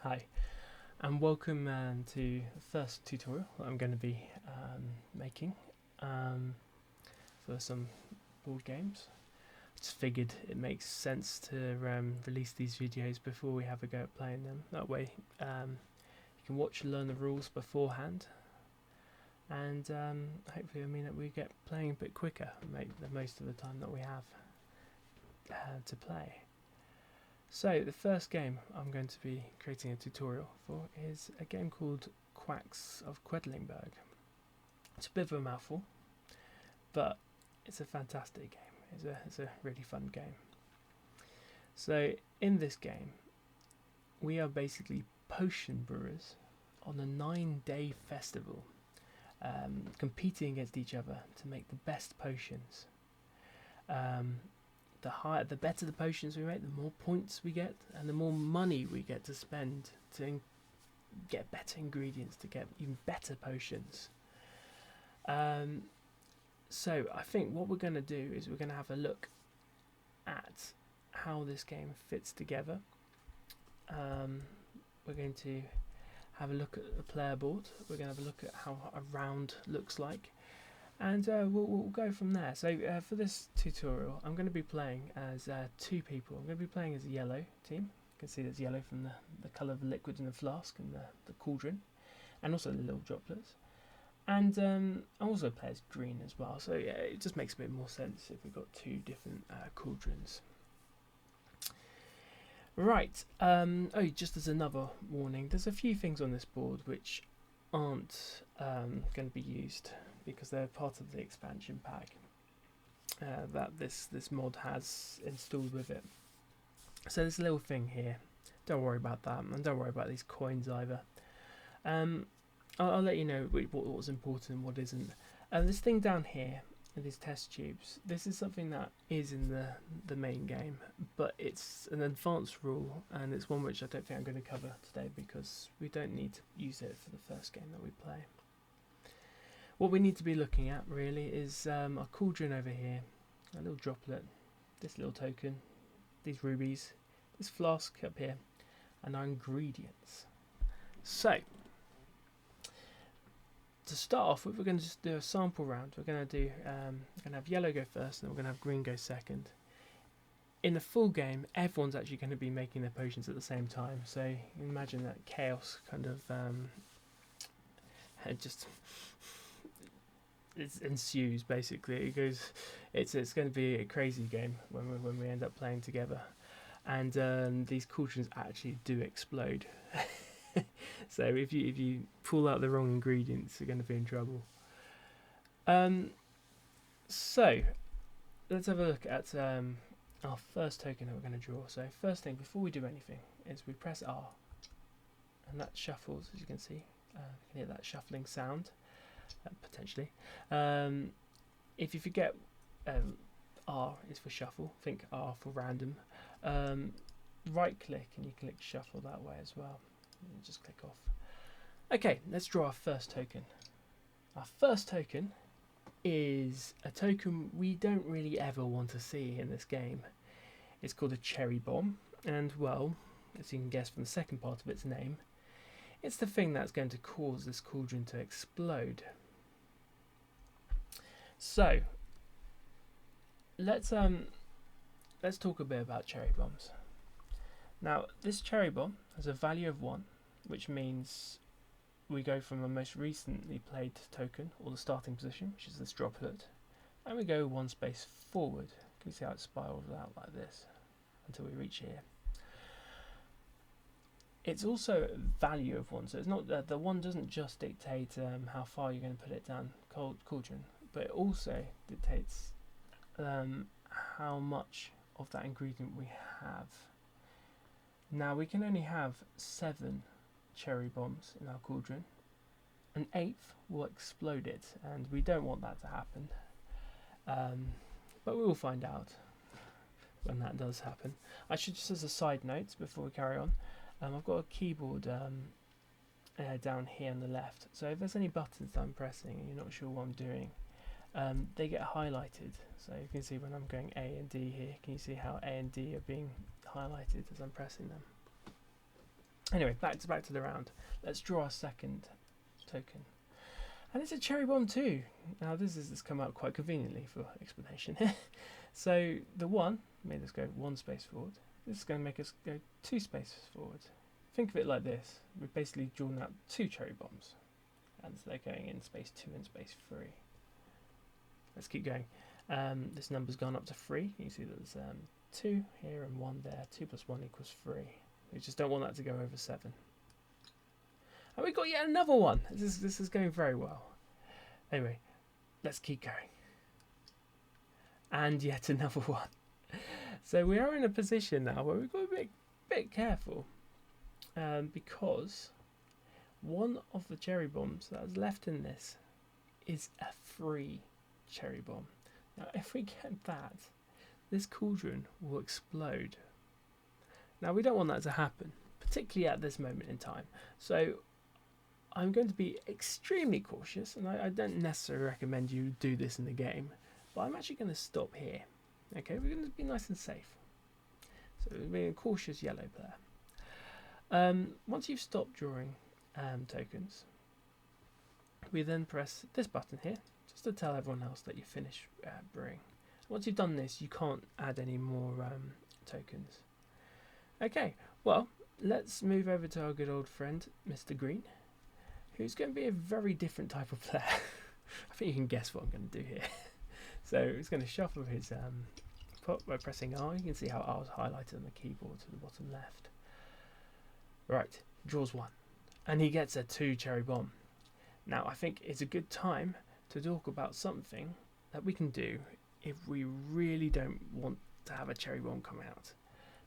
Hi, and welcome to the first tutorial that I'm going to be making for some board games. I just figured it makes sense to release these videos before we have a go at playing them. That way you can watch and learn the rules beforehand, and hopefully mean that we get playing a bit quicker and make the most of the time that we have to play. So the first game I'm going to be creating a tutorial for is a game called Quacks of Quedlinburg. It's a bit of a mouthful, but it's a fantastic game. It's a really fun game. So in this game, we are basically potion brewers on a 9-day festival, competing against each other to make the best potions. The better the potions we make, the more points we get, and the more money we get to spend to get better ingredients, to get even better potions. So I think what we're going to do is we're going to have a look at how this game fits together. We're going to have a look at the player board. We're going to have a look at how a round looks like. And we'll go from there. So for this tutorial, I'm going to be playing as two people. I'm going to be playing as a yellow team. You can see there's yellow from the colour of the liquid in the flask and the cauldron, and also the little droplets. And I also play as green as well. So yeah, it just makes a bit more sense if we've got two different cauldrons. Right. Oh, just as another warning, there's a few things on this board which aren't going to be used, because they're part of the expansion pack that this mod has installed with it. So this little thing here, don't worry about that, and don't worry about these coins either. I'll let you know what's important and what isn't. This thing down here, these test tubes, this is something that is in the main game, but it's an advanced rule, and it's one which I don't think I'm going to cover today because we don't need to use it for the first game that we play. What we need to be looking at really is our cauldron over here, a little droplet, this little token, these rubies, this flask up here, and our ingredients. So, to start off with, we're going to just do a sample round. We're going to have yellow go first, and then we're going to have green go second. In the full game, everyone's actually going to be making their potions at the same time. So you can imagine that chaos kind of it ensues. Basically, it goes. It's going to be a crazy game when we end up playing together, and these cauldrons actually do explode. So if you pull out the wrong ingredients, you're going to be in trouble. So let's have a look at our first token that we're going to draw. So first thing, before we do anything, is we press R, and that shuffles, as you can see. You can hear that shuffling sound, potentially. If you forget, R is for shuffle. Think R for random. Right click and you click shuffle that way as well. And just click off. Okay, let's draw our first token. Our first token is a token we don't really ever want to see in this game. It's called a cherry bomb, and well, as you can guess from the second part of its name, it's the thing that's going to cause this cauldron to explode. So let's talk a bit about cherry bombs. Now, this cherry bomb has a value of 1, which means we go from the most recently played token, or the starting position, which is this droplet, and we go 1 space forward. You can see how it spirals out like this until we reach here. It's also a value of 1, so it's not the 1 doesn't just dictate how far you're going to put it down cauldron, but it also dictates how much of that ingredient we have. Now we can only have 7 cherry bombs in our cauldron. An 8th will explode it, and we don't want that to happen. But we will find out when that does happen. I should, just as a side note before we carry on, I've got a keyboard down here on the left, so if there's any buttons that I'm pressing and you're not sure what I'm doing, they get highlighted. So you can see when I'm going A and D here, can you see how A and D are being highlighted as I'm pressing them? Anyway, back to the round. Let's draw our second token. And it's a cherry bomb too. Now this has come out quite conveniently for explanation. So the 1 made us go 1 space forward. This is going to make us go 2 spaces forward. Think of it like this. We've basically drawn out 2 cherry bombs. And they're going in space 2 and space 3. Let's keep going. This number's gone up to 3. You see that there's 2 here and 1 there. 2 plus 1 equals 3. We just don't want that to go over 7. And we got yet another one. This is going very well. Anyway, let's keep going. And yet another one. So we are in a position now where we've got to be a bit careful. Because one of the cherry bombs that is left in this is a free cherry bomb. Now if we get that, this cauldron will explode. Now we don't want that to happen, particularly at this moment in time. So I'm going to be extremely cautious, and I don't necessarily recommend you do this in the game, but I'm actually going to stop here. Okay, we're going to be nice and safe. So we're being a cautious yellow player. Once you've stopped drawing tokens, we then press this button here, just to tell everyone else that you finished brewing. Once you've done this, you can't add any more tokens. Okay, well, let's move over to our good old friend, Mr. Green, who's going to be a very different type of player. I think you can guess what I'm going to do here. So he's going to shuffle his pot by pressing R. You can see how R is highlighted on the keyboard to the bottom left. Right, draws 1. And he gets a 2 cherry bomb. Now, I think it's a good time to talk about something that we can do if we really don't want to have a cherry bomb come out.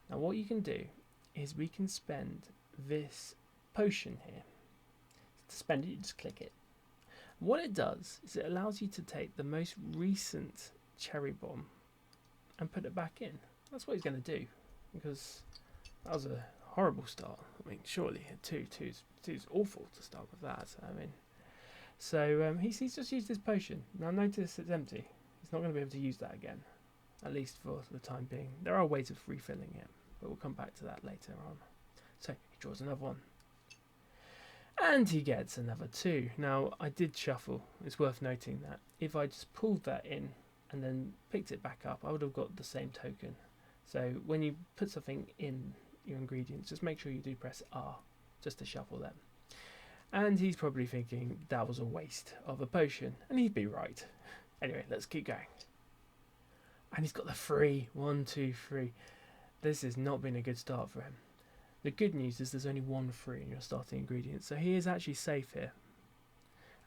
Now, what you can do is we can spend this potion here. To spend it, you just click it. What it does is it allows you to take the most recent cherry bomb and put it back in. That's what he's going to do, because that was a horrible start. I mean, surely a 2 is awful to start with that. I mean, so he's just used his potion. Now notice it's empty. He's not going to be able to use that again, at least for the time being. There are ways of refilling it, but we'll come back to that later on. So he draws another 1. And he gets another 2. Now, I did shuffle. It's worth noting that if I just pulled that in and then picked it back up, I would have got the same token. So when you put something in your ingredients, just make sure you do press R, just to shuffle them. And he's probably thinking that was a waste of a potion, and he'd be right. Anyway, let's keep going. And he's got the 3. 1, 2, 3. This has not been a good start for him. The good news is there's only 1 free in your starting ingredient, so he is actually safe here.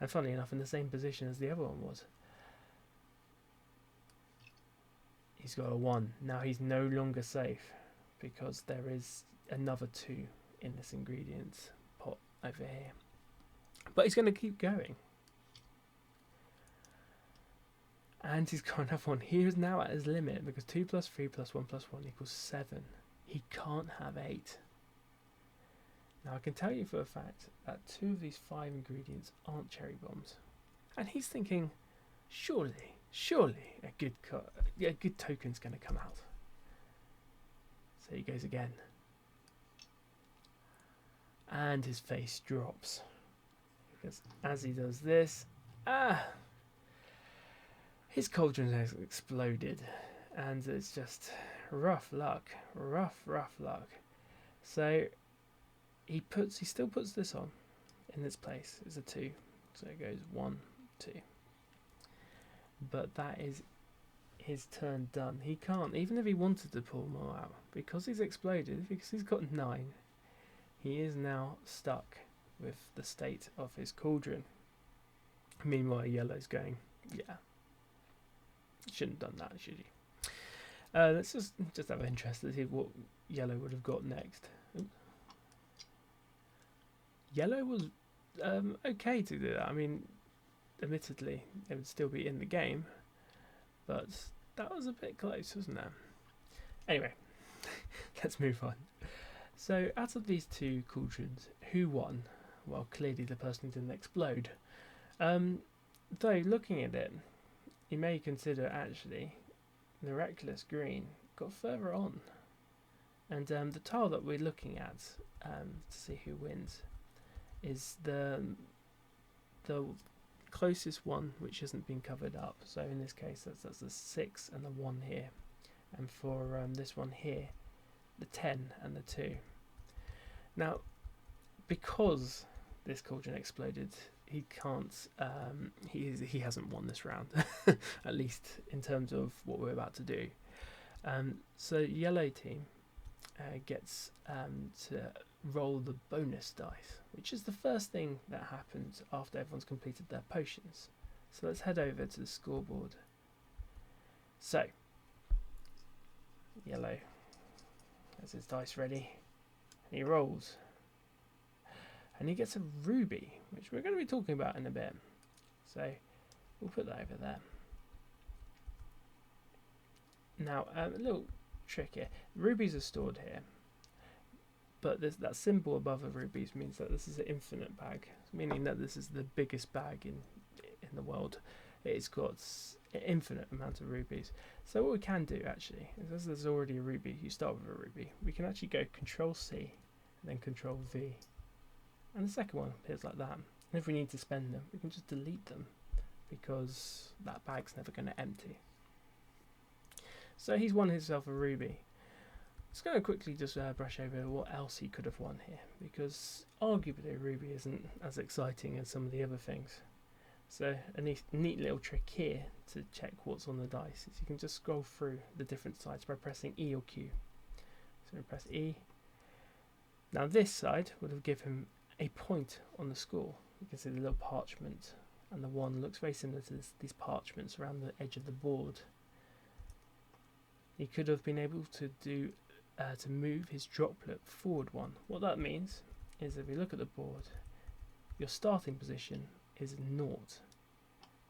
And funnily enough, in the same position as the other one was. He's got a 1. Now he's no longer safe, because there is another 2 in this ingredient pot over here. But he's going to keep going. And he's got another 1. He is now at his limit, because 2 plus 3 plus 1 plus 1 equals 7. He can't have 8. Now I can tell you for a fact that 2 of these 5 ingredients aren't cherry bombs. And he's thinking, surely a good token's going to come out. So he goes again. And his face drops. Because as he does this, his cauldron has exploded. And it's just rough luck. Rough luck. So he still puts this on in its place. It's a 2. So it goes 1, 2. But that is his turn done. He can't, even if he wanted to pull more out, because he's exploded, because he's got 9, he is now stuck with the state of his cauldron. Meanwhile, yellow's going, yeah, shouldn't have done that, should you? Let's just have interest to see what yellow would have got next. Oops. Yellow was okay to do that. I mean, admittedly, it would still be in the game, but that was a bit close, wasn't it? Anyway, let's move on. So, out of these 2 cauldrons, who won? Well, clearly the person who didn't explode. Though, looking at it, you may consider actually the reckless green got further on. And the tile that we're looking at to see who wins is the closest one which hasn't been covered up. So in this case, that's the 6 and the 1 here, and for this one here, the 10 and the 2. Now, because this cauldron exploded, he can't. He hasn't won this round, at least in terms of what we're about to do. So yellow team gets to roll the bonus dice, which is the first thing that happens after everyone's completed their potions. So let's head over to the scoreboard. So yellow has his dice ready, and he rolls, and he gets a ruby, which we're going to be talking about in a bit. So we'll put that over there. Now, a little trick here. Rubies are stored here, but that symbol above the rubies means that this is an infinite bag, meaning that this is the biggest bag in the world. It's got an infinite amount of rubies. So what we can do actually, is there's already a ruby, you start with a ruby, we can actually go Control C and then Control V, and the second one appears like that. And if we need to spend them, we can just delete them, because that bag's never going to empty. So he's won himself a ruby. Just going to quickly just brush over what else he could have won here, because arguably a ruby isn't as exciting as some of the other things. So a neat little trick here to check what's on the dice is you can just scroll through the different sides by pressing E or Q. So we press E. Now this side would have given him a point on the score. You can see the little parchment, and the 1 looks very similar to these parchments around the edge of the board. He could have been able to do to move his droplet forward 1. What that means is if you look at the board, your starting position is 0.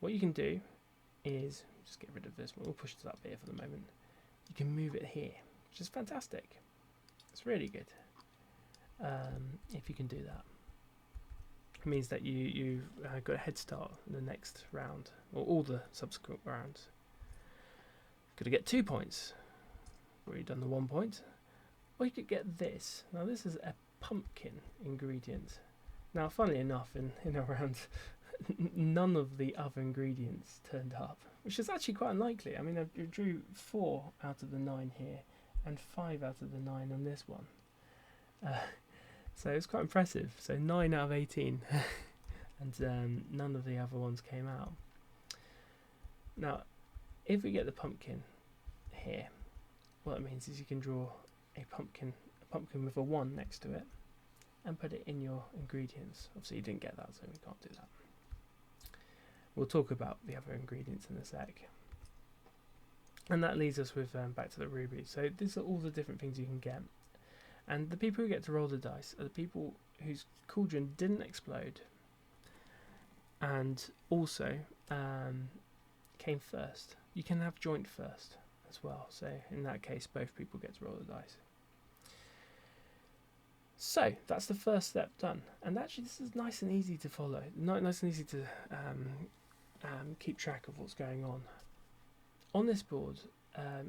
What you can do is just get rid of this one. We'll push this up here for the moment. You can move it here, which is fantastic. It's really good if you can do that. It means that you've got a head start in the next round, or all the subsequent rounds. Got to get 2 points. Already done the 1 point. Or you could get this. Now this is a pumpkin ingredient. Now, funnily enough, in a round, none of the other ingredients turned up, which is actually quite unlikely. I mean, I drew 4 out of the 9 here, and 5 out of the 9 on this one. So it's quite impressive. So 9 out of 18, and none of the other ones came out. Now, if we get the pumpkin here, what it means is you can draw a pumpkin with a 1 next to it, and put it in your ingredients. Obviously you didn't get that, so we can't do that. We'll talk about the other ingredients in a sec. And that leads us with back to the rubies. So these are all the different things you can get. And the people who get to roll the dice are the people whose cauldron didn't explode, and also came first. You can have joint first as well. So in that case, both people get to roll the dice. So that's the first step done, and actually this is nice and easy to follow, nice and easy to keep track of what's going on. On this board,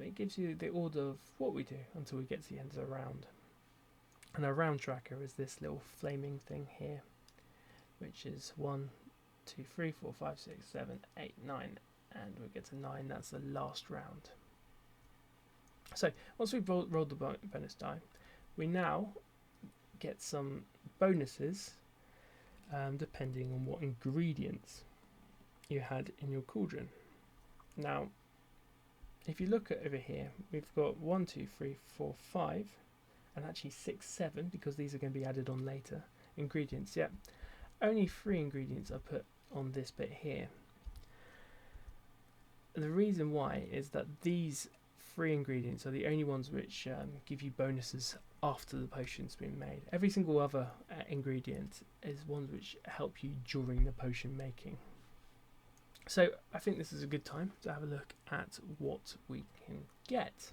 it gives you the order of what we do until we get to the end of the round. And our round tracker is this little flaming thing here, which is 1, 2, 3, 4, 5, 6, 7, 8, 9, and we get to 9, that's the last round. So once we've rolled the bonus die, we now get some bonuses depending on what ingredients you had in your cauldron. Now, if you look at over here, we've got 1, 2, 3, 4, 5, and actually 6, 7, because these are going to be added on later. Ingredients, yeah. Only 3 ingredients are put on this bit here. The reason why is that these 3 ingredients are the only ones which give you bonuses after the potion's been made. Every single other ingredient is ones which help you during the potion making. So I think this is a good time to have a look at what we can get.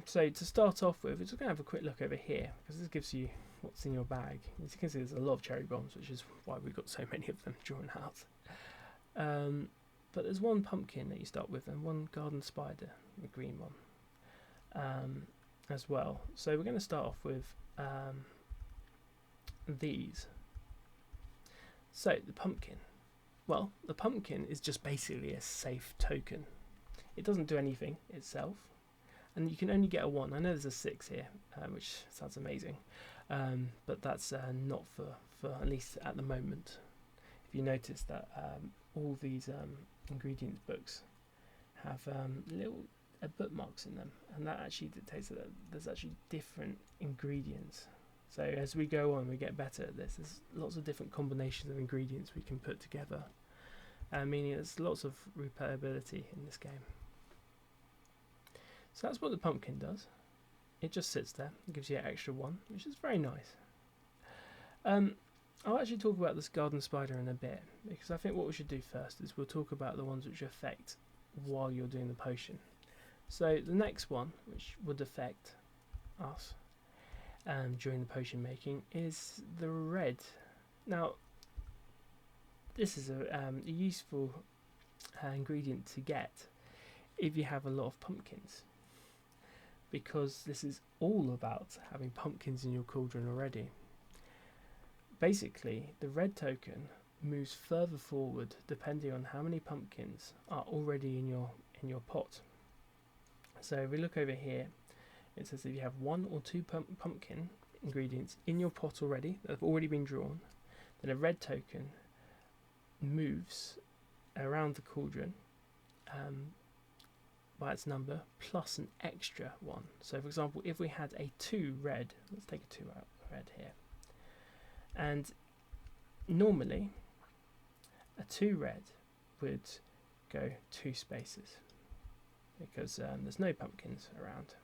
So to start off with, we're just going to have a quick look over here, because this gives you what's in your bag. As you can see, there's a lot of cherry bombs, which is why we've got so many of them drawn out. But there's 1 pumpkin that you start with, and 1 garden spider, the green one. as well. So we're going to start off with these. So the pumpkin. Well, the pumpkin is just basically a safe token. It doesn't do anything itself, and you can only get a 1. I know there's a 6 here, which sounds amazing, but that's not for at least at the moment. If you notice that all these ingredient books have little bookmarks in them, and that actually dictates that there's actually different ingredients. So as we go on, we get better at this. There's lots of different combinations of ingredients we can put together, meaning there's lots of replayability in this game. So that's what the pumpkin does. It just sits there, it gives you an extra 1, which is very nice. I'll actually talk about this garden spider in a bit, because I think what we should do first is we'll talk about the ones which affect while you're doing the potion. So the next one, which would affect us during the potion making, is the red. Now, this is a useful ingredient to get if you have a lot of pumpkins, because this is all about having pumpkins in your cauldron already. Basically, the red token moves further forward depending on how many pumpkins are already in your pot. So if we look over here, it says if you have 1 or 2 pumpkin ingredients in your pot already that have already been drawn, then a red token moves around the cauldron by its number plus an extra 1. So for example, if we had a 2 red, let's take a 2 out red here, and normally a 2 red would go 2 spaces because there's no pumpkins around.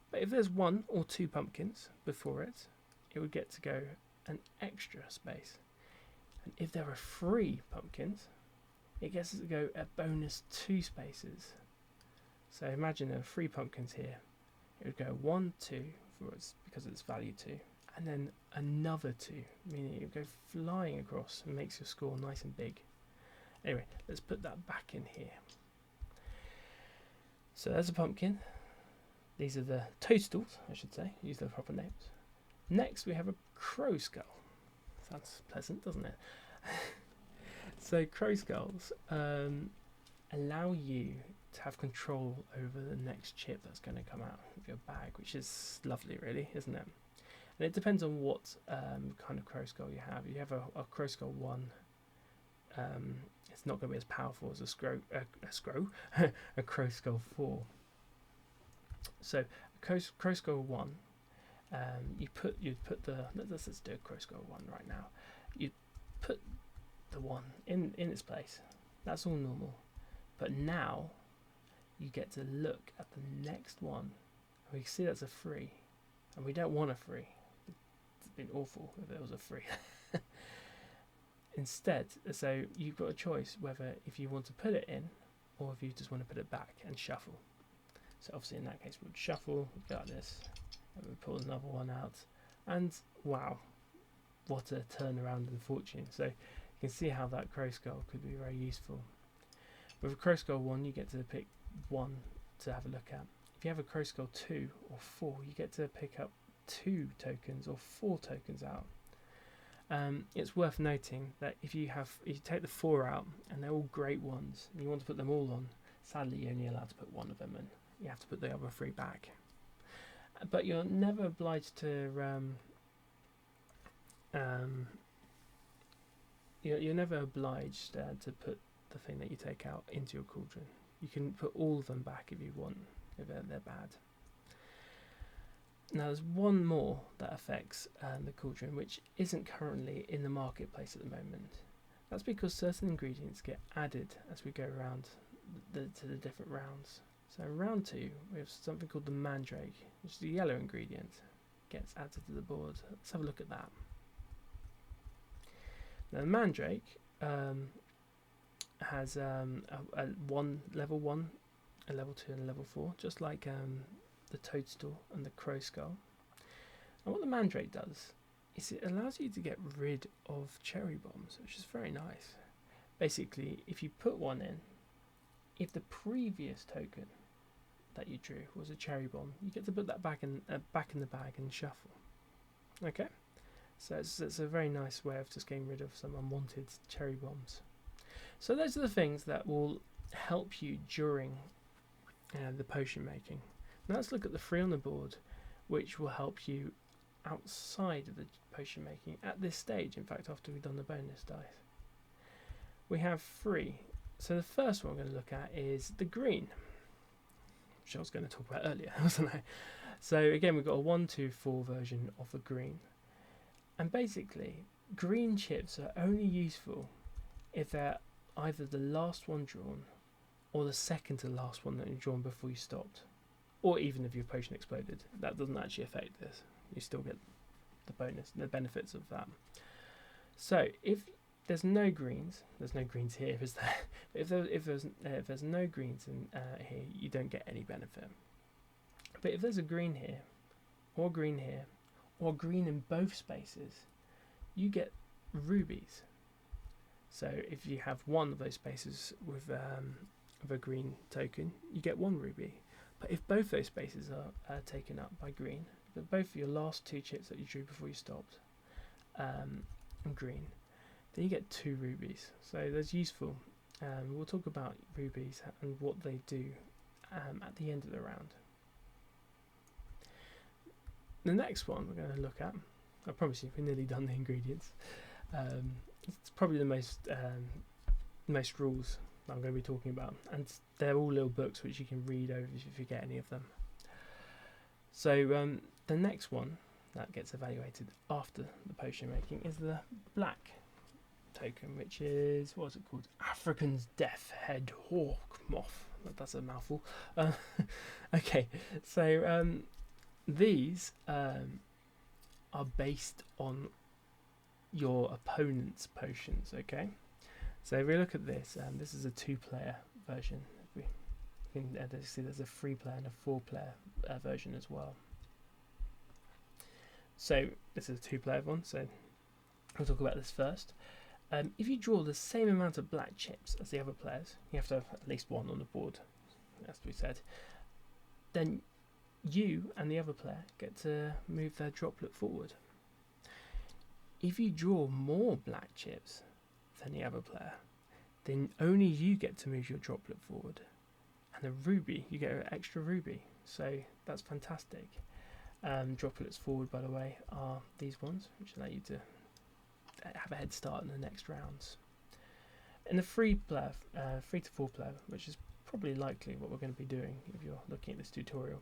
But if there's 1 or 2 pumpkins before it, it would get to go an extra space. And if there are 3 pumpkins, it gets to go a bonus 2 spaces. So imagine there are 3 pumpkins here. It would go 1, 2 because it's value 2, and then another 2, meaning it would go flying across and makes your score nice and big. Anyway, let's put that back in here. So there's a pumpkin. These are the toadstools, I should say, use their proper names. Next we have a crow skull. Sounds pleasant, doesn't it? So crow skulls allow you to have control over the next chip that's going to come out of your bag, which is lovely really, isn't it? And it depends on what kind of crow skull you have. If you have a crow skull 1, it's not going to be as powerful as a crow skull 4. So crow skull 1, you'd put the, let's do a crow skull 1 right now. You put the 1 in its place. That's all normal. But now you get to look at the next one. We can see that's a 3, and we don't want a 3. It's been awful if it was a 3. Instead, so you've got a choice whether if you want to put it in or if you just want to put it back and shuffle. So obviously in that case we would shuffle, we'd go like this, and we'd pull another one out, and wow, what a turnaround in fortune. So you can see how that crow skull could be very useful. With a crow skull 1, you get to pick 1 to have a look at. If you have a crow skull 2 or 4, you get to pick up 2 tokens or 4 tokens out. It's worth noting that if you take the 4 out and they're all great ones and you want to put them all on, sadly you're only allowed to put 1 of them in. You have to put the other 3 back. But you're never obliged to you're never obliged to put the thing that you take out into your cauldron. You can put all of them back if you want, if they're bad. Now there's one more that affects the cauldron, which isn't currently in the marketplace at the moment. That's because certain ingredients get added as we go around to the different rounds. So in round 2 we have something called the Mandrake, which is the yellow ingredient, gets added to the board. Let's have a look at that. Now the Mandrake has a level 1, a level 2 and a level 4, just like the Toadstool and the Crow Skull. And what the Mandrake does is it allows you to get rid of cherry bombs, which is very nice. Basically, if you put one in, if the previous token that you drew was a cherry bomb, you get to put that back in the bag and shuffle. Okay, so it's a very nice way of just getting rid of some unwanted cherry bombs. So those are the things that will help you during the potion making. Now let's look at the 3 on the board, which will help you outside of the potion making at this stage. In fact, after we've done the bonus dice, we have 3. So the first one we're going to look at is the green, which I was going to talk about earlier, wasn't I? So again, we've got a 1, 2, 4 version of the green, and basically green chips are only useful if they're either the last one drawn or the second to last one that you drawn before you stopped, or even if your potion exploded. That doesn't actually affect this. You still get the benefits of that. So if there's no greens here, is there? If there's no greens in here, you don't get any benefit. But if there's a green here, or green here, or green in both spaces, you get rubies. So if you have one of those spaces with a green token, you get 1 ruby. But if both those spaces are taken up by green, but both of your last 2 chips that you drew before you stopped green, then you get 2 rubies. So that's useful. We'll talk about rubies and what they do at the end of the round. The next one we're going to look at, I promise you we're nearly done the ingredients. It's probably the most rules that I'm going to be talking about, and they're all little books which you can read over if you forget any of them. So the next one that gets evaluated after the potion making is the black token, which is, what's it called? African's Death Head Hawkmoth. That's a mouthful. Okay, so these are based on your opponent's potions. Okay, so if we look at this, this is a 2-player version. You can see there's a 3-player and a 4-player version as well. So this is a 2-player one, so we'll talk about this first. If you draw the same amount of black chips as the other players, you have to have at least 1 on the board, as we said, then you and the other player get to move their droplet forward. If you draw more black chips than the other player, then only you get to move your droplet forward. And the ruby, you get an extra ruby, so that's fantastic. Droplets forward, by the way, are these ones, which allow you to have a head start in the next rounds. In the 3 to 4 player, which is probably likely what we're going to be doing if you're looking at this tutorial,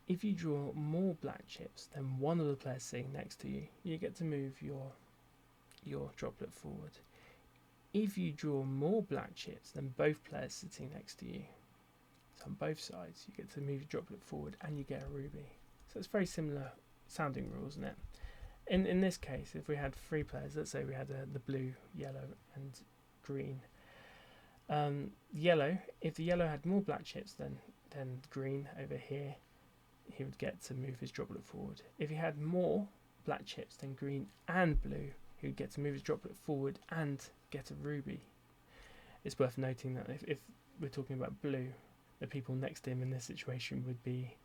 if you draw more black chips than one of the players sitting next to you, you get to move your droplet forward. If you draw more black chips than both players sitting next to you, so on both sides, you get to move your droplet forward and you get a ruby. So it's very similar sounding rules, isn't it? In this case, if we had 3 players, let's say we had the blue, yellow and green. Yellow, if the yellow had more black chips than green over here, he would get to move his droplet forward. If he had more black chips than green and blue, he would get to move his droplet forward and get a ruby. It's worth noting that if we're talking about blue, the people next to him in this situation would be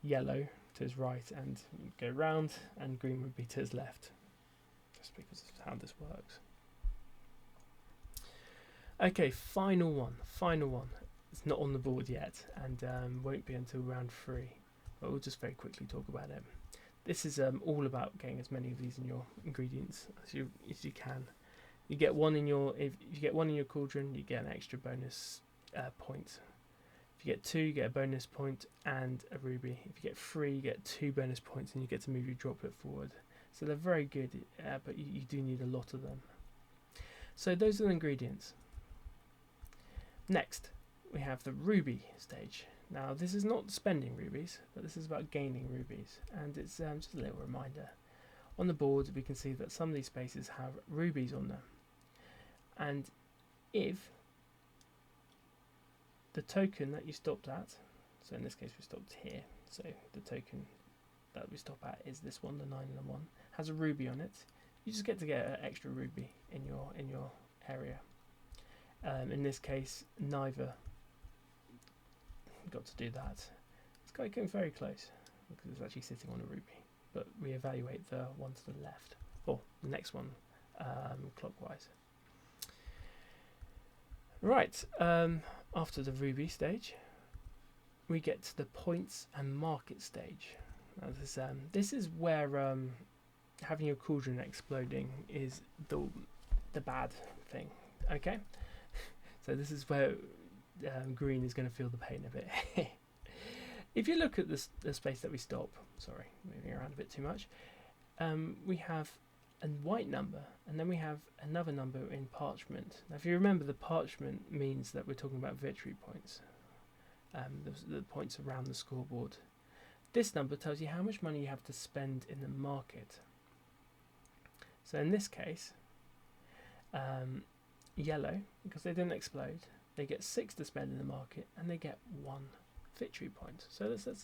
yellow to his right and go round, and green would be to his left, just because of how this works. Okay, final one. It's not on the board yet, and won't be until round 3, but we'll just very quickly talk about it. This is all about getting as many of these in your ingredients as you can. You get one in your if you get one in your cauldron, you get an extra bonus point. If you get 2, you get a bonus point and a ruby. If you get 3, you get 2 bonus points, and you get to move your droplet forward. So they're very good, but you do need a lot of them. So those are the ingredients. Next, we have the ruby stage. Now, this is not spending rubies, but this is about gaining rubies, and it's just a little reminder. On the board, we can see that some of these spaces have rubies on them, and if the token that you stopped at, so in this case we stopped here, so the token that we stop at is this one, the 9 and the 1, has a ruby on it, you just get an extra ruby in your area. In this case, neither got to do that. It's getting very close because it's actually sitting on a ruby. But we evaluate the one to the left, or the next one clockwise. Right, after the ruby stage, we get to the points and market stage. Now this is where having your cauldron exploding is the bad thing. Okay, so this is where green is going to feel the pain a bit. If you look at the space that we stop, sorry, moving around a bit too much, we have a white number, and then we have another number in parchment. Now, if you remember, the parchment means that we're talking about victory points, the points around the scoreboard. This number tells you how much money you have to spend in the market. So in this case, yellow, because they didn't explode, they get 6 to spend in the market, and they get 1 victory point. So let's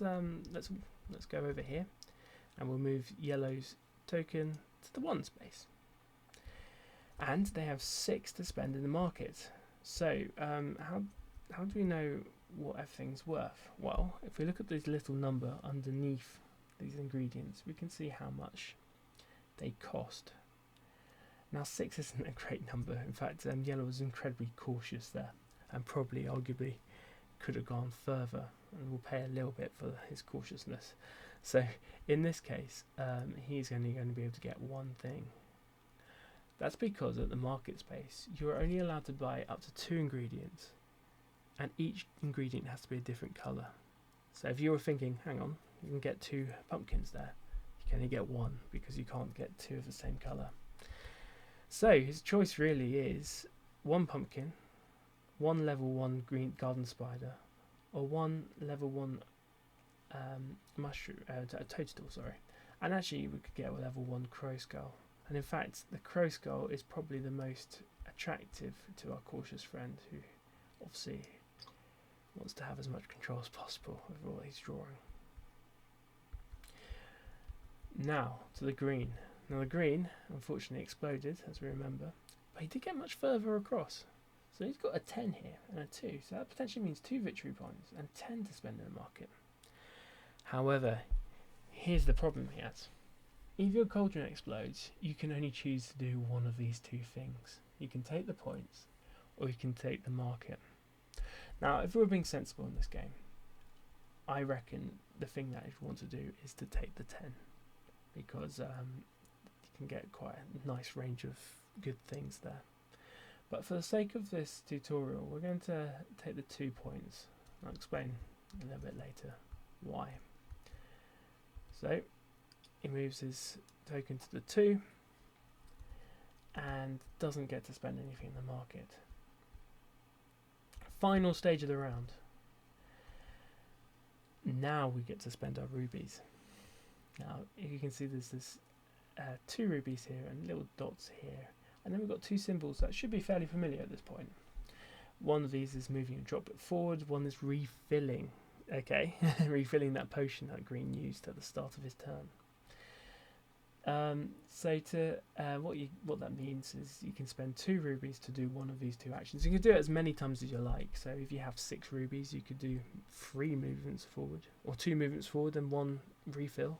go over here, and we'll move yellow's token to the 1 space, and they have 6 to spend in the market. So how do we know what everything's worth? Well, if we look at this little number underneath these ingredients, we can see how much they cost. Now 6 isn't a great number. In fact, yellow was incredibly cautious there, and probably arguably could have gone further, and will pay a little bit for his cautiousness. So in this case, he's only going to be able to get 1 thing. That's because at the market space, you're only allowed to buy up to 2 ingredients, and each ingredient has to be a different colour. So if you were thinking, hang on, you can get 2 pumpkins there, you can only get 1 because you can't get 2 of the same colour. So his choice really is 1 pumpkin, 1 level 1 green garden spider, or 1 level 1 mushroom, toadstool, sorry. And actually we could get a level 1 crow skull. And in fact, the crow skull is probably the most attractive to our cautious friend, who obviously wants to have as much control as possible over what he's drawing. Now to the green. Now the green unfortunately exploded, as we remember, but he did get much further across. So he's got a 10 here and a 2, so that potentially means 2 victory points and 10 to spend in the market. However, here's the problem he has. If your cauldron explodes, you can only choose to do one of these 2 things. You can take the points, or you can take the market. Now, if we're being sensible in this game, I reckon the thing that you want to do is to take the 10, because you can get quite a nice range of good things there. But for the sake of this tutorial, we're going to take the 2 points. I'll explain a little bit later why. So he moves his token to the 2 and doesn't get to spend anything in the market. Final stage of the round. Now we get to spend our rubies. Now you can see there's this 2 rubies here and little dots here. And then we've got 2 symbols that should be fairly familiar at this point. One of these is moving a droplet forward, one is refilling, okay, refilling that potion that green used at the start of his turn. What that means is you can spend 2 rubies to do one of these 2 actions. You can do it as many times as you like. So if you have 6 rubies, you could do 3 movements forward, or 2 movements forward and 1 refill.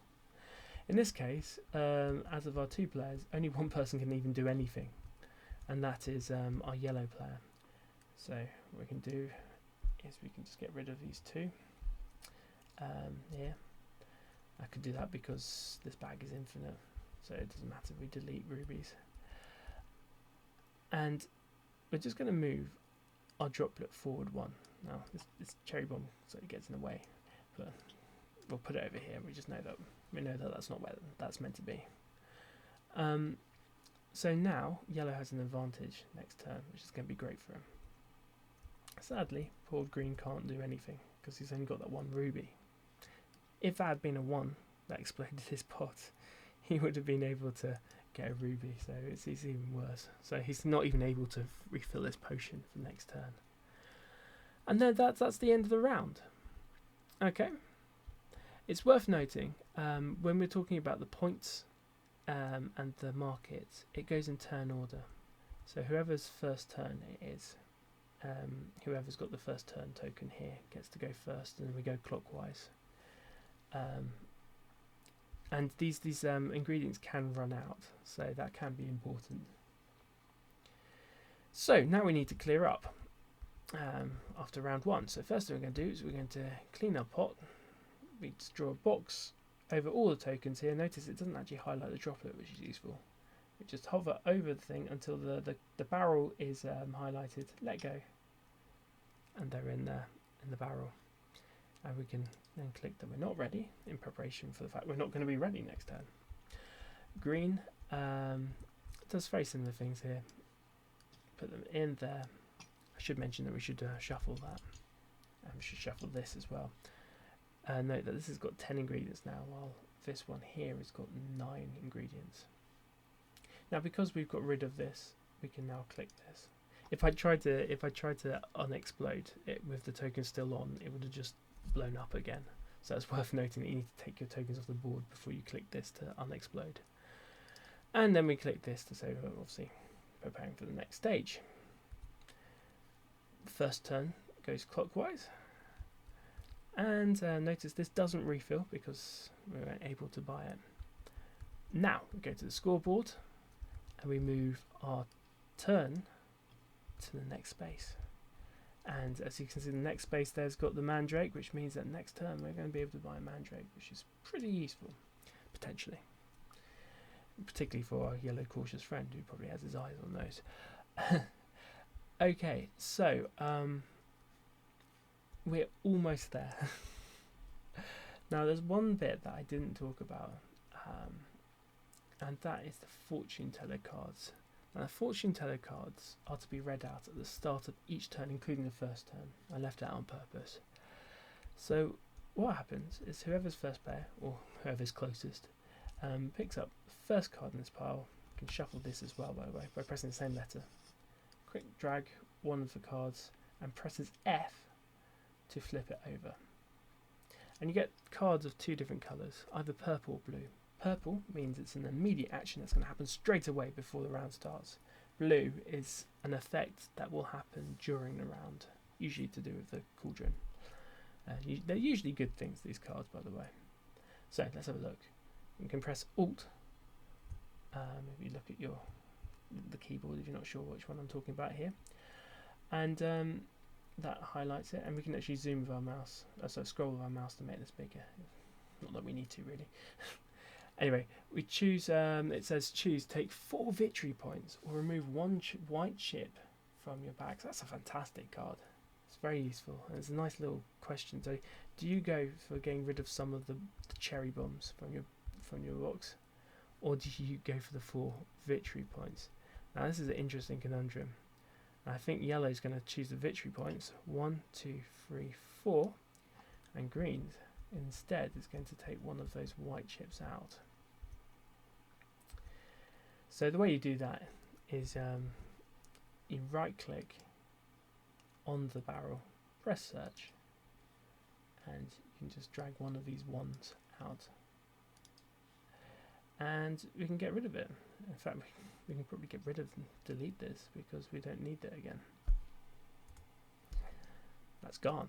In this case, as of our 2 players, only 1 person can even do anything, and that is our yellow player. So what we can do is we can just get rid of these 2 here. I could do that because this bag is infinite, so it doesn't matter if we delete rubies. And we're just going to move our droplet forward 1. Now this cherry bomb sort of gets in the way, but we'll put it over here. We just know that that's not where that's meant to be. So now yellow has an advantage next turn, which is going to be great for him. Sadly, poor green can't do anything because he's only got that 1 ruby. If that had been a 1 that exploded his pot, he would have been able to get a ruby, so it's even worse. So he's not even able to refill his potion for next turn. And then that's the end of the round. Okay. It's worth noting, when we're talking about the points and the market, it goes in turn order. So whoever's first turn it is, whoever's got the first turn token here gets to go first, and then we go clockwise. And these ingredients can run out, so that can be important. So now we need to clear up after round 1. So first thing we're going to do is we're going to clean our pot. We just draw a box over all the tokens here. Notice it doesn't actually highlight the droplet, which is useful. We just hover over the thing until the barrel is highlighted. Let go, and they're in there in the barrel. And we can then click that we're not ready, in preparation for the fact we're not going to be ready next turn. Green does very similar things here. Put them in there. I should mention that we should shuffle that, and we should shuffle this as well. Note that this has got 10 ingredients now, while this one here has got 9 ingredients. Now, because we've got rid of this, we can now click this. If I tried to unexplode it with the token still on, it would have just blown up again. So it's worth noting that you need to take your tokens off the board before you click this to unexplode. And then we click this to say we're obviously preparing for the next stage. First turn goes clockwise, and notice this doesn't refill because we weren't able to buy it. Now we go to the scoreboard and we move our turn to the next space. And as you can see, the next space there's got the Mandrake, which means that next turn we're going to be able to buy a Mandrake, which is pretty useful, potentially. Particularly for our yellow cautious friend who probably has his eyes on those. Okay, so we're almost there. Now there's one bit that I didn't talk about, and that is the fortune teller cards. Now the fortune teller cards are to be read out at the start of each turn, including the first turn. I left it out on purpose. So what happens is whoever's first player, or whoever's closest, picks up the first card in this pile. You can shuffle this as well, by the way, by pressing the same letter. Quick drag one of the cards and presses F to flip it over. And you get cards of 2 different colours, either purple or blue. Purple means it's an immediate action that's going to happen straight away before the round starts. Blue is an effect that will happen during the round, usually to do with the cauldron. They're usually good things, these cards, by the way. So let's have a look. You can press Alt. If you look at the keyboard, if you're not sure which one I'm talking about here, and that highlights it, and we can actually zoom with our mouse, so scroll with our mouse to make this bigger. Not that we need to really. Anyway, we choose, it says choose, take 4 victory points or remove 1 white chip from your bag. So that's a fantastic card. It's very useful, and it's a nice little question. So do you go for getting rid of some of the cherry bombs from your box, or do you go for the 4 victory points? Now this is an interesting conundrum. I think yellow is going to choose the victory points, 1, 2, 3, 4, and green instead is going to take one of those white chips out. So the way you do that is you right click on the barrel, press search, and you can just drag one of these ones out, and we can get rid of it. In fact, we can probably get rid of and delete this because we don't need it again. That's gone.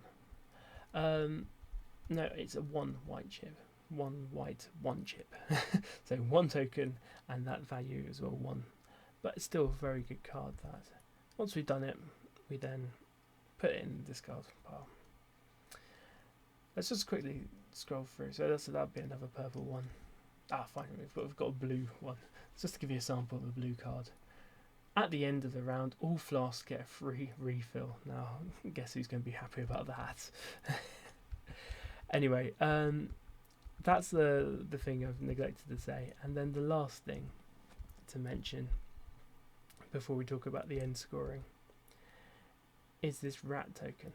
No, it's a 1 white chip. 1 white, 1 chip. So 1 token, and that value as well 1. But it's still a very good card. That once we've done it, we then put it in the discard pile. Let's just quickly scroll through. So that'll be another purple one. Ah, fine. We've got a blue one. Just to give you a sample of a blue card. At the end of the round, all flasks get a free refill. Now, guess who's going to be happy about that? Anyway, that's the thing I've neglected to say. And then the last thing to mention before we talk about the end scoring is this rat token.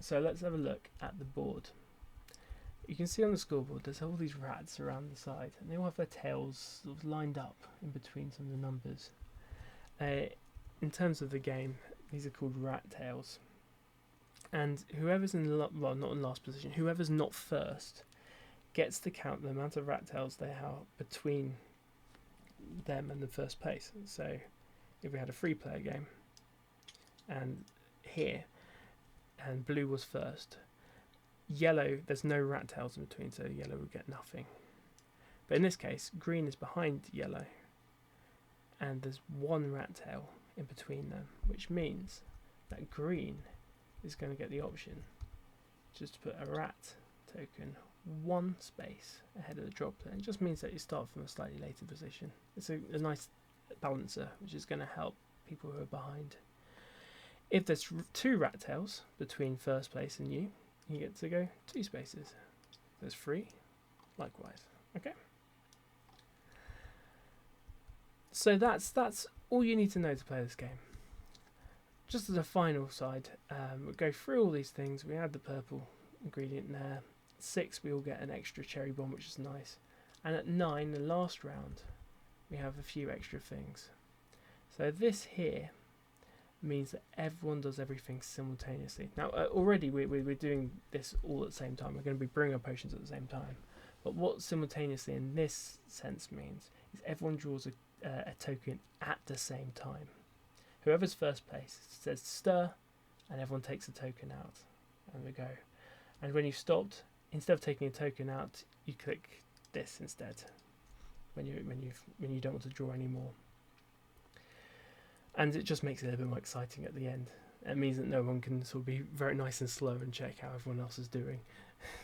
So let's have a look at the board. You can see on the scoreboard there's all these rats around the side, and they all have their tails sort of lined up in between some of the numbers. In terms of the game, these are called rat tails. And whoever's well, not in last position, whoever's not first gets to count the amount of rat tails they have between them and the first place. So if we had a 3-player game, and here, and blue was first. Yellow, there's no rat tails in between, so yellow will get nothing. But in this case, green is behind yellow, and there's one rat tail in between them, which means that green is going to get the option just to put a rat token one space ahead of the drop. And it just means that you start from a slightly later position. It's a nice balancer, which is going to help people who are behind. If there's two rat tails between first place and you get to go 2 spaces. There's 3, likewise. Okay. So that's all you need to know to play this game. Just as a final side, we'll go through all these things. We add the purple ingredient there. 6, we all get an extra cherry bomb, which is nice. And at 9, the last round, we have a few extra things. So this here means that everyone does everything simultaneously. Now, already we're doing this all at the same time. We're going to be brewing our potions at the same time. But what simultaneously in this sense means is everyone draws a token at the same time. Whoever's first place says stir, and everyone takes a token out, and we go. And when you've stopped, instead of taking a token out, you click this instead. When you don't want to draw anymore. And it just makes it a little bit more exciting at the end. It means that no one can sort of be very nice and slow and check how everyone else is doing.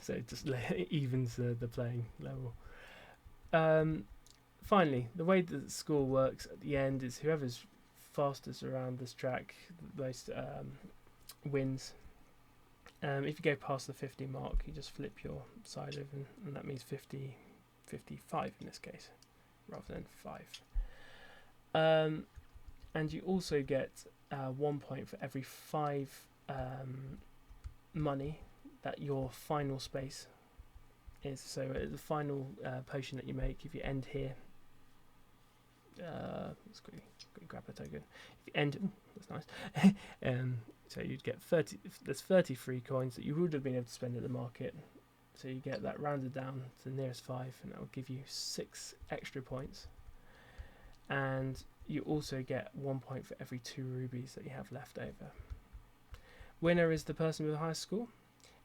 So it just evens the playing level. Finally, the way that the score works at the end is whoever's fastest around this track, the most wins. If you go past the 50 mark, you just flip your side over, and that means 55 in this case, rather than 5. And you also get 1 point for every 5 money that your final space is. So the final potion that you make, if you end here, let's quickly grab a token. If you end, that's nice. So you'd get 30. There's 33 coins that you would have been able to spend at the market. So you get that rounded down to the nearest 5, and that will give you 6 extra points. And you also get 1 point for every 2 rubies that you have left over. Winner is the person with the highest score.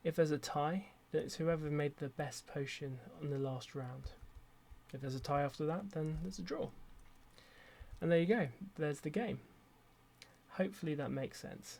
If there's a tie, then it's whoever made the best potion on the last round. If there's a tie after that, then there's a draw. And there you go. There's the game. Hopefully that makes sense.